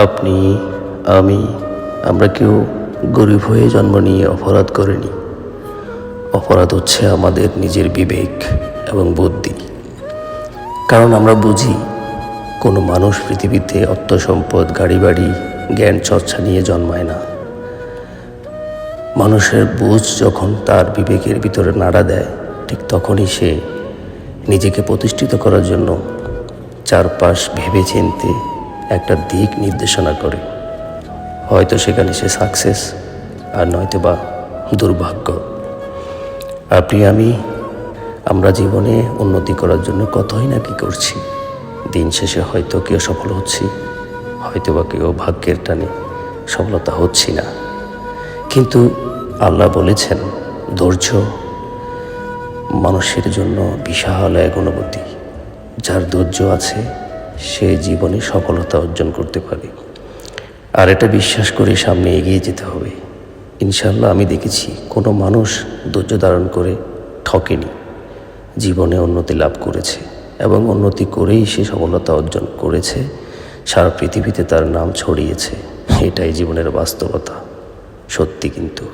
আপনি, আমি, আমরা কেউ গরিব হয়ে জন্ম নিয়ে অপরাধ করিনি। অপরাধ হচ্ছে আমাদের নিজের বিবেক এবং বুদ্ধি। কারণ আমরা বুঝি কোনো মানুষ পৃথিবীতে অর্থ সম্পদ, গাড়ি বাড়ি, জ্ঞান চর্চা নিয়ে জন্মায় না। মানুষের বুঝ যখন তার বিবেকের ভিতরে নাড়া দেয়, ঠিক তখনই সে নিজেকে প্রতিষ্ঠিত করার জন্য চারপাশ ভেবে চিনতে একটা দিক নির্দেশনা করে। হয়তো সেখানে সে সাকসেস, আর নয়তো বা দুর্ভাগ্য। আপনি, আমরা জীবনে উন্নতি করার জন্য কতই না কি করছি। দিন শেষে হয়তো কেউ সফল হচ্ছি, হয়তো বা কেউ ভাগ্যের টানে সফলতা হচ্ছি না। কিন্তু আল্লাহ বলেছেন, ধৈর্য মানুষের জন্য বিশাল এক অনুভূতি। যার ধৈর্য আছে সে জীবনে সফলতা অর্জন করতে পারে। আর এটা বিশ্বাস করে সামনে এগিয়ে যেতে হবে। ইনশাআল্লাহ আমি দেখেছি কোনো মানুষ ধৈর্য ধারণ করে ঠকেনি, জীবনে উন্নতি লাভ করেছে এবং উন্নতি করেই সে সফলতা অর্জন করেছে, সারা পৃথিবীতে তার নাম ছড়িয়েছে। এটাই জীবনের বাস্তবতা, সত্যি কিন্তু।